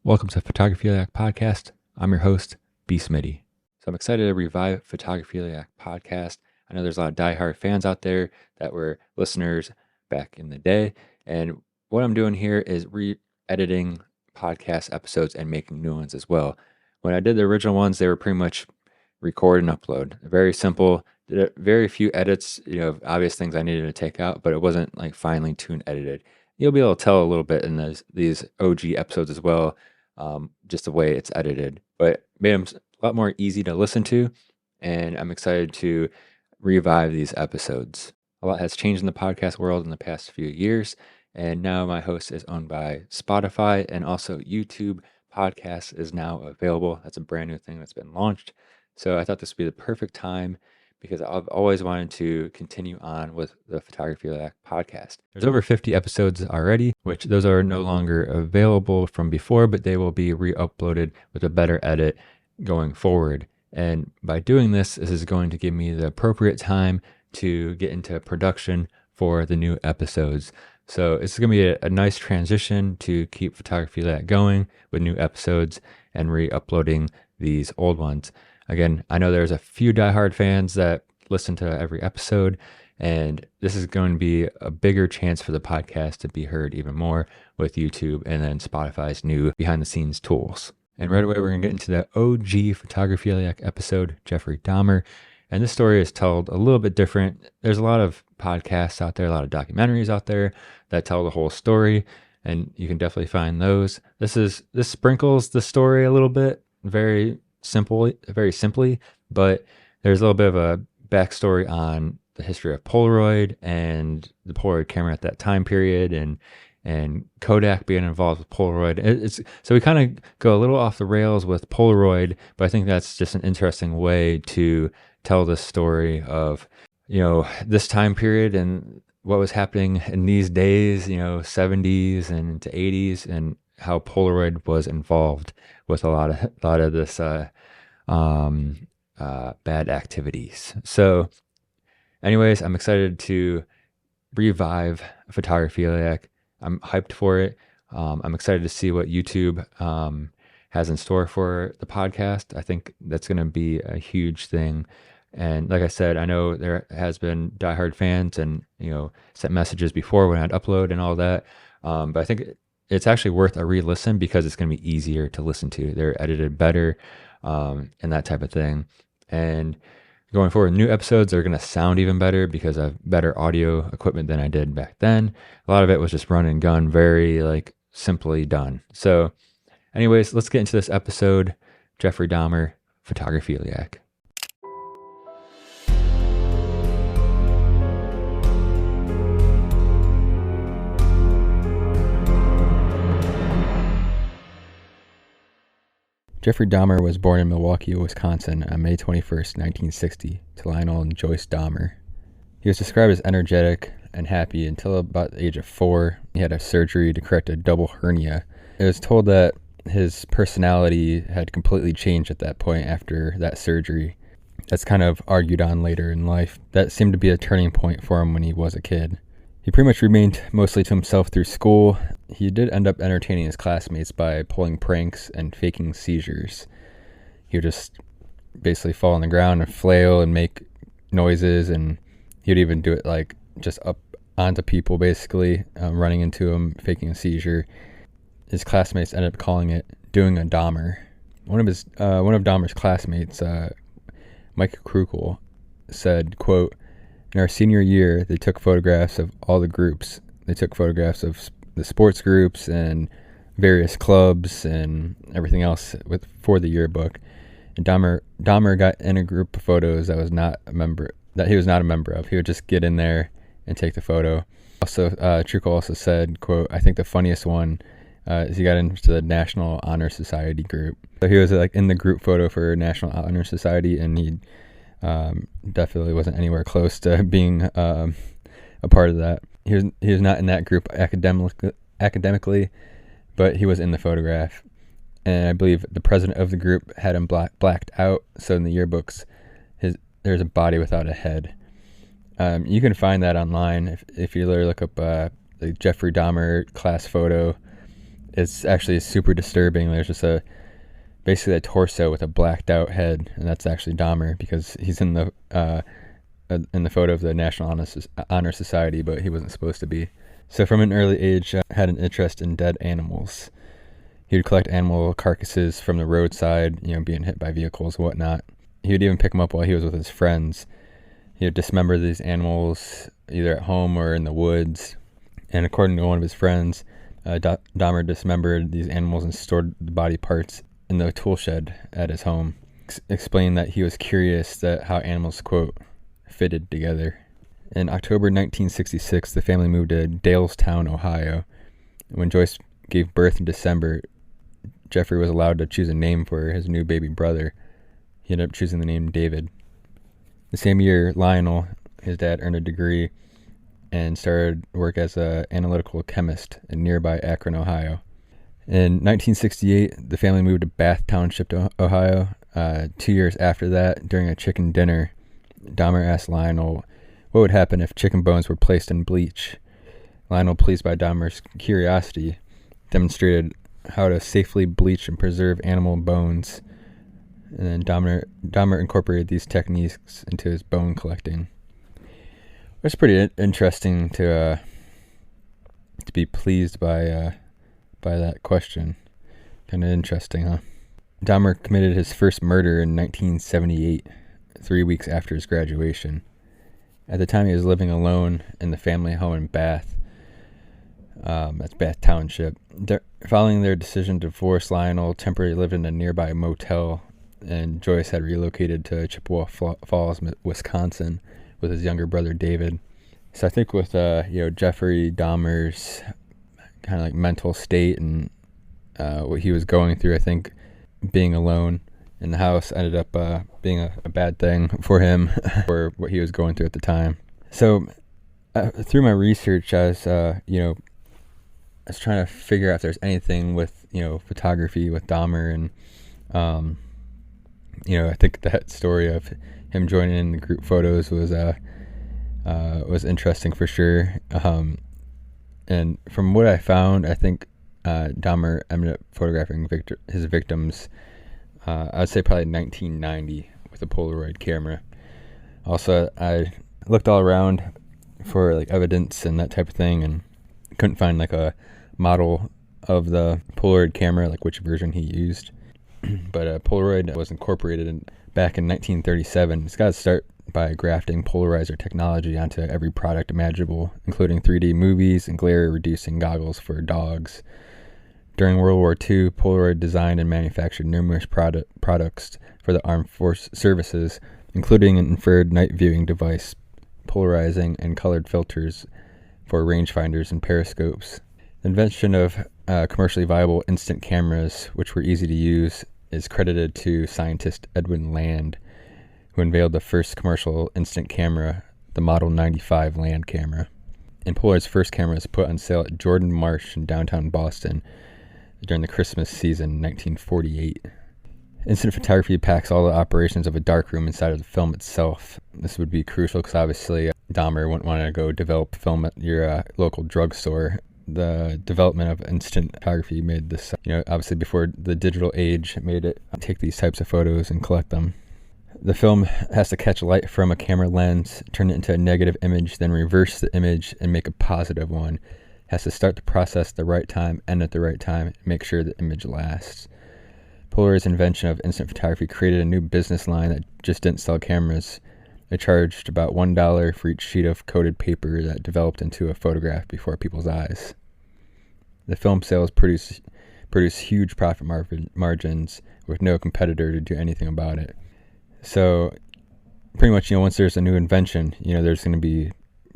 Welcome to Photographiliac Podcast. I'm your host, B. Smitty. So I'm excited to revive Photographiliac Podcast. I know there's a lot of diehard fans out there that were listeners back in the day. And what I'm doing here is re-editing podcast episodes and making new ones as well. When I did the original ones, they were pretty much record and upload. Very simple. Did very few edits, obvious things I needed to take out, but it wasn't like finely tuned edited. You'll be able to tell a little bit in these OG episodes as well. Just the way it's edited, but made them a lot more easy to listen to. And I'm excited to revive these episodes. A lot has changed in the podcast world in the past few years. And now my host is owned by Spotify, and also YouTube podcast is now available. That's a brand new thing that's been launched. So I thought this would be the perfect time because I've always wanted to continue on with the Photographiliac podcast. There's over 50 episodes already, which those are no longer available from before, but they will be re-uploaded with a better edit going forward. And by doing this is going to give me the appropriate time to get into production for the new episodes. So it's going to be a nice transition to keep Photographiliac going with new episodes and re-uploading these old ones. Again, I know there's a few diehard fans that listen to every episode, and this is going to be a bigger chance for the podcast to be heard even more with YouTube and then Spotify's new behind-the-scenes tools. And right away, we're going to get into the OG Photographiliac episode, Jeffrey Dahmer. And this story is told a little bit different. There's a lot of podcasts out there, a lot of documentaries out there that tell the whole story, and you can definitely find those. This sprinkles the story a little bit, very simply, but there's a little bit of a backstory on the history of Polaroid and the Polaroid camera at that time period, and Kodak being involved with Polaroid. So we kind of go a little off the rails with Polaroid, but I think that's just an interesting way to tell the story of, this time period and what was happening in these days, 70s and into 80s, and how Polaroid was involved with a lot of this bad activities. So anyways, I'm excited to revive Photographiliac. I'm hyped for it. I'm excited to see what YouTube has in store for the podcast. I think that's going to be a huge thing. And like I said, I know there has been diehard fans and, sent messages before when I'd upload and all that. But I think it's actually worth a re-listen because it's going to be easier to listen to. They're edited better and that type of thing. And going forward, new episodes are going to sound even better because I have better audio equipment than I did back then. A lot of it was just run and gun, very simply done. So anyways, let's get into this episode. Jeffrey Dahmer, Photographiliac. Jeffrey Dahmer was born in Milwaukee, Wisconsin on May 21st, 1960, to Lionel and Joyce Dahmer. He was described as energetic and happy until about the age of 4. He had a surgery to correct a double hernia. It was told that his personality had completely changed at that point after that surgery. That's kind of argued on later in life. That seemed to be a turning point for him when he was a kid. He pretty much remained mostly to himself through school. He did end up entertaining his classmates by pulling pranks and faking seizures. He would just basically fall on the ground and flail and make noises, and he would even do it just up onto people, basically, running into them, faking a seizure. His classmates ended up calling it doing a Dahmer. One of Dahmer's classmates, Mike Krukul, said, quote, "In our senior year, they took photographs of all the groups. They took photographs of the sports groups and various clubs and everything else for the yearbook. And Dahmer got in a group of photos that he was not a member of. He would just get in there and take the photo." Also, Krukul also said, quote, "I think the funniest one is he got into the National Honor Society group." So he was in the group photo for National Honor Society, and he definitely wasn't anywhere close to being a part of that. He was not in that group academically, but he was in the photograph. And I believe the president of the group had him blacked out. So in the yearbooks, there's a body without a head. You can find that online if you literally look up the Jeffrey Dahmer class photo. It's actually super disturbing. There's just basically a torso with a blacked out head, and that's actually Dahmer because he's in the photo of the National Honor Society, but he wasn't supposed to be. So from an early age, had an interest in dead animals. He would collect animal carcasses from the roadside, being hit by vehicles and whatnot. He would even pick them up while he was with his friends. He would dismember these animals either at home or in the woods. And according to one of his friends, Dahmer dismembered these animals and stored the body parts in the tool shed at his home. Explained that he was curious that how animals, quote, fitted together. In October 1966, the family moved to Dalestown, Ohio. When Joyce gave birth in December, Jeffrey was allowed to choose a name for his new baby brother. He ended up choosing the name David. The same year, Lionel, his dad, earned a degree and started work as an analytical chemist in nearby Akron, Ohio. In 1968, the family moved to Bath Township, Ohio. 2 years after that, during a chicken dinner, Dahmer asked Lionel what would happen if chicken bones were placed in bleach. Lionel, pleased by Dahmer's curiosity, demonstrated how to safely bleach and preserve animal bones. And then Dahmer incorporated these techniques into his bone collecting. It's pretty interesting to be pleased by that question. Kind of interesting, huh? Dahmer committed his first murder in 1978, 3 weeks after his graduation. At the time, he was living alone in the family home in Bath. That's Bath Township. Following their decision to divorce, Lionel temporarily lived in a nearby motel, and Joyce had relocated to Chippewa Falls, Wisconsin, with his younger brother David. So I think with Jeffrey Dahmer's kind of like mental state and what he was going through, I think being alone in the house ended up being a bad thing for him for what he was going through at the time. So through my research, I was trying to figure out if there's anything with photography with Dahmer, and I think that story of him joining in the group photos was interesting for sure. And from what I found, I think Dahmer ended up photographing his victims. I would say probably 1990 with a Polaroid camera. Also, I looked all around for like evidence and that type of thing, and couldn't find like a model of the Polaroid camera, like which version he used. But Polaroid was incorporated back in 1937. It's got to start by grafting polarizer technology onto every product imaginable, including 3D movies and glare-reducing goggles for dogs. During World War II, Polaroid designed and manufactured numerous products for the armed force services, including an infrared night viewing device, polarizing and colored filters for rangefinders and periscopes. The invention of commercially viable instant cameras, which were easy to use, is credited to scientist Edwin Land, who unveiled the first commercial instant camera, the Model 95 Land camera. And Polaroid's first camera was put on sale at Jordan Marsh in downtown Boston during the Christmas season in 1948. Instant photography packs all the operations of a darkroom inside of the film itself. This would be crucial because obviously Dahmer wouldn't want to go develop film at your local drugstore. The development of instant photography made this, obviously before the digital age, it made it take these types of photos and collect them. The film has to catch light from a camera lens, turn it into a negative image, then reverse the image and make a positive one. Has to start the process at the right time, end at the right time, and make sure the image lasts. Polaroid's invention of instant photography created a new business line that just didn't sell cameras. It charged about $1 for each sheet of coated paper that developed into a photograph before people's eyes. The film sales produce huge profit margins with no competitor to do anything about it. So pretty much, once there's a new invention, there's going to be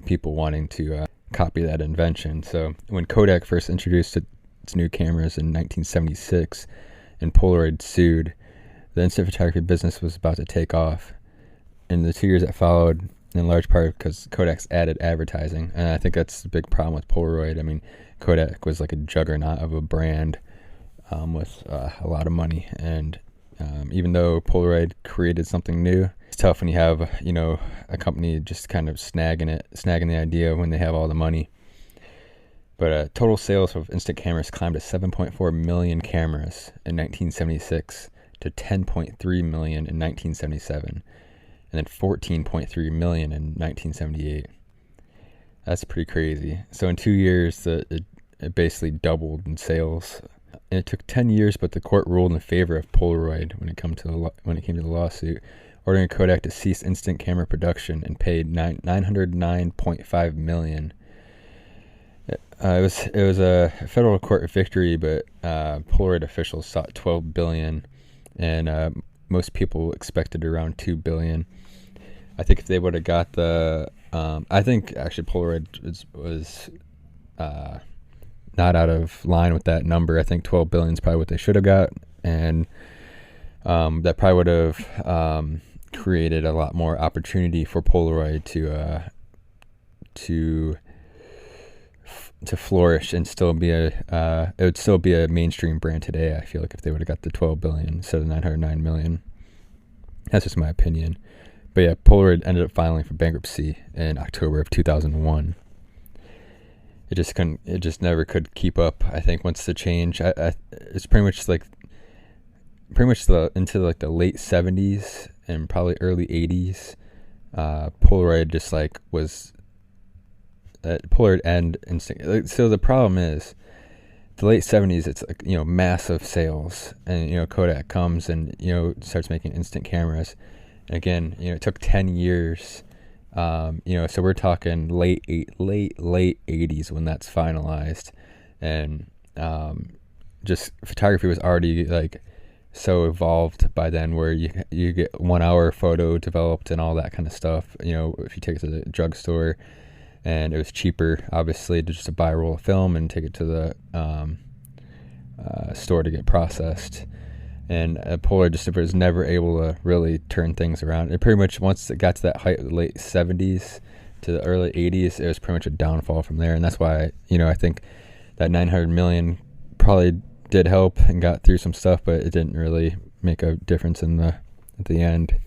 people wanting to copy that invention. So when Kodak first introduced its new cameras in 1976 and Polaroid sued, the instant photography business was about to take off. In the 2 years that followed, in large part because Kodak's added advertising, and I think that's the big problem with Polaroid. I mean, Kodak was like a juggernaut of a brand with a lot of money, and even though Polaroid created something new, it's tough when you have a company just kind of snagging the idea when they have all the money. But total sales of instant cameras climbed to 7.4 million cameras in 1976 to 10.3 million in 1977, and then 14.3 million in 1978. That's pretty crazy. So in 2 years, it basically doubled in sales. And it took 10 years, but the court ruled in favor of Polaroid when it came to the lawsuit, ordering Kodak to cease instant camera production and paid $909.5 million. It was a federal court victory, but Polaroid officials sought $12 billion, and most people expected around $2 billion. I think if they would have got I think actually Polaroid was not out of line with that number. I think $12 billion is probably what they should have got, and that probably would have created a lot more opportunity for Polaroid to flourish and still be it would still be a mainstream brand today. I feel like if they would have got the $12 billion instead of $909 million. That's just my opinion. But yeah, Polaroid ended up filing for bankruptcy in October of 2001. It just never could keep up. I think once the change, it's pretty much into like the late 70s and probably early 80s. Polaroid just like was Polaroid and instant. So the problem is, the late 70s, it's like, massive sales, and Kodak comes and starts making instant cameras. And again, it took 10 years. So we're talking late 80s when that's finalized, and just photography was already like so evolved by then, where you get 1 hour photo developed and all that kind of stuff. If you take it to the drugstore, and it was cheaper, obviously, to just buy a roll of film and take it to the store to get processed. And Polaroid just was never able to really turn things around. It pretty much, once it got to that height of the late 70s to the early 80s, it was pretty much a downfall from there. And that's why, I think that 900 million probably did help and got through some stuff, but it didn't really make a difference at the end.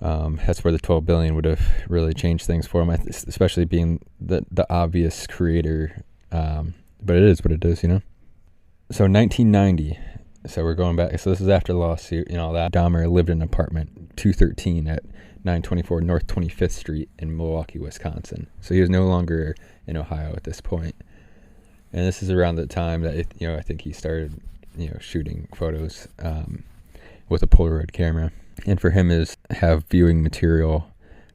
That's where the 12 billion would have really changed things for him, especially being the obvious creator. But it is what it is, So 1990. So we're going back. So this is after the lawsuit, that. Dahmer lived in an apartment 213 at 924 North 25th Street in Milwaukee, Wisconsin. So he was no longer in Ohio at this point. And this is around the time that, I think he started, shooting photos with a Polaroid camera. And for him is have viewing material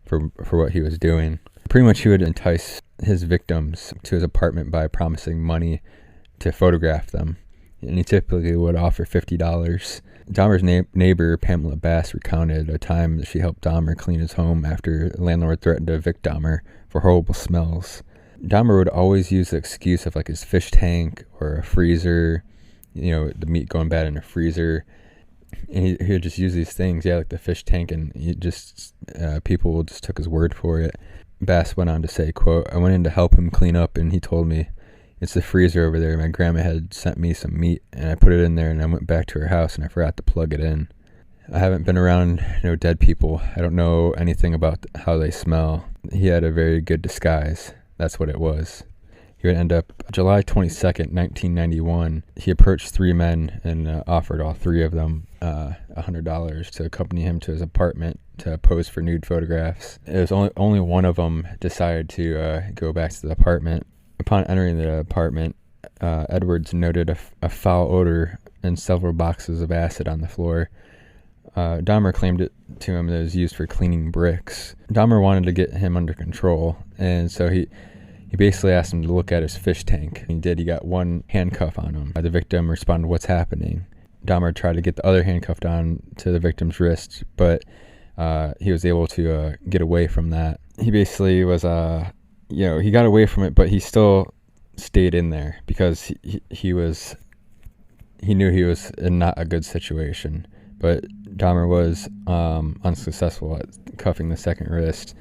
for what he was doing. Pretty much he would entice his victims to his apartment by promising money to photograph them. And he typically would offer $50. Dahmer's neighbor, Pamela Bass, recounted a time that she helped Dahmer clean his home after the landlord threatened to evict Dahmer for horrible smells. Dahmer would always use the excuse of like his fish tank or a freezer, the meat going bad in a freezer. And he would just use these things, like the fish tank, and people just took his word for it. Bass went on to say, quote, "I went in to help him clean up, and he told me, it's the freezer over there. My grandma had sent me some meat, and I put it in there, and I went back to her house, and I forgot to plug it in. I haven't been around dead people. I don't know anything about how they smell. He had a very good disguise." That's what it was. He would end up July 22nd, 1991. He approached three men and offered all three of them $100 to accompany him to his apartment to pose for nude photographs. It was only one of them decided to go back to the apartment. Upon entering the apartment, Edwards noted a foul odor and several boxes of acid on the floor. Dahmer claimed it to him that it was used for cleaning bricks. Dahmer wanted to get him under control, and so he basically asked him to look at his fish tank. He did. He got one handcuff on him. The victim responded, "What's happening?" Dahmer tried to get the other handcuff on to the victim's wrist, but he was able to get away from that. He basically was, he got away from it, but he still stayed in there because he knew he was in not a good situation. But Dahmer was unsuccessful at cuffing the second wrist.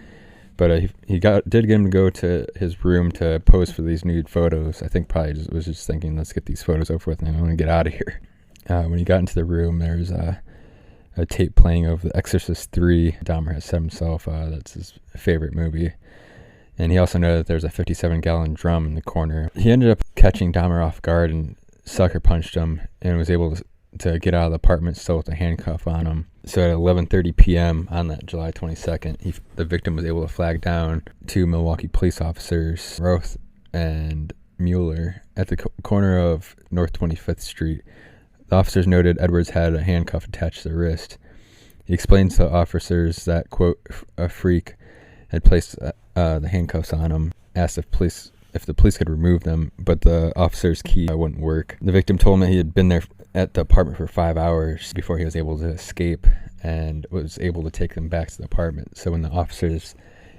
But he did get him to go to his room to pose for these nude photos. I think probably was just thinking, let's get these photos over with and I want to get out of here. When he got into the room, there was a tape playing of The Exorcist 3. Dahmer has said himself that's his favorite movie. And he also noted that there's a 57-gallon drum in the corner. He ended up catching Dahmer off guard and sucker punched him and was able to get out of the apartment still with a handcuff on him. So at 11:30 p.m. on that July 22nd, the victim was able to flag down two Milwaukee police officers, Roth and Mueller, at the corner of North 25th Street. The officers noted Edwards had a handcuff attached to the wrist. He explained to the officers that, quote, a freak had placed the handcuffs on him, asked if the police could remove them, but the officer's key wouldn't work. The victim told him that he had been there at the apartment for 5 hours before he was able to escape and was able to take them back to the apartment. So when the officers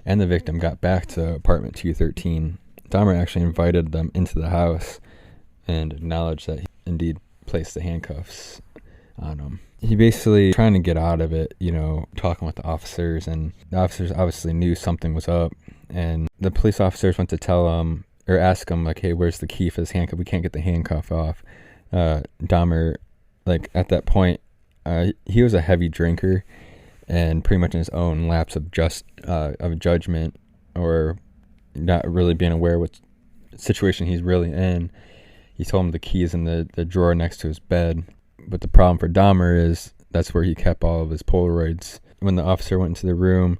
and the victim got back to apartment 213, Dahmer actually invited them into the house and acknowledged that he indeed placed the handcuffs on him. He basically trying to get out of it, talking with the officers, and the officers obviously knew something was up, and the police officers went to tell him or ask him, like, hey, where's the key for this handcuff? We can't get the handcuff off. Dahmer, like, at that point, he was a heavy drinker, and pretty much in his own lapse of judgment, or not really being aware what situation he's really in, he told him the key is in the drawer next to his bed. But the problem for Dahmer is that's where he kept all of his Polaroids. When the officer went into the room,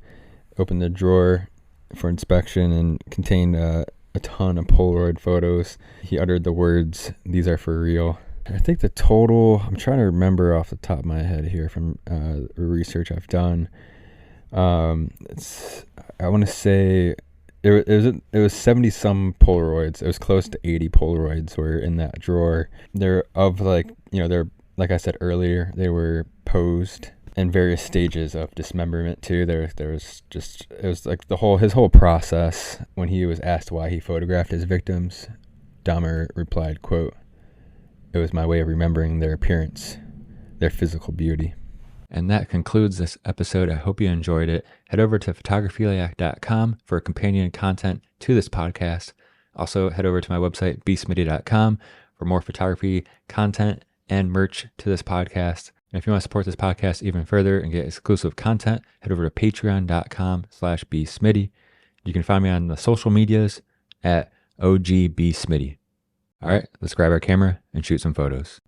opened the drawer for inspection, and contained a ton of Polaroid photos, he uttered the words, "These are for real." I think the total, I'm trying to remember off the top of my head here from research I've done. I want to say it was 70 some Polaroids. It was close to 80 Polaroids were in that drawer. They're like I said earlier, they were posed in various stages of dismemberment too. It was like his whole process. When he was asked why he photographed his victims, Dahmer replied, quote, "It was my way of remembering their appearance, their physical beauty." And that concludes this episode. I hope you enjoyed it. Head over to photographiliac.com for companion content to this podcast. Also, head over to my website, bsmitty.com, for more photography content and merch to this podcast. And if you want to support this podcast even further and get exclusive content, head over to patreon.com/bsmitty. You can find me on the social medias at OGBSmitty. All right, let's grab our camera and shoot some photos.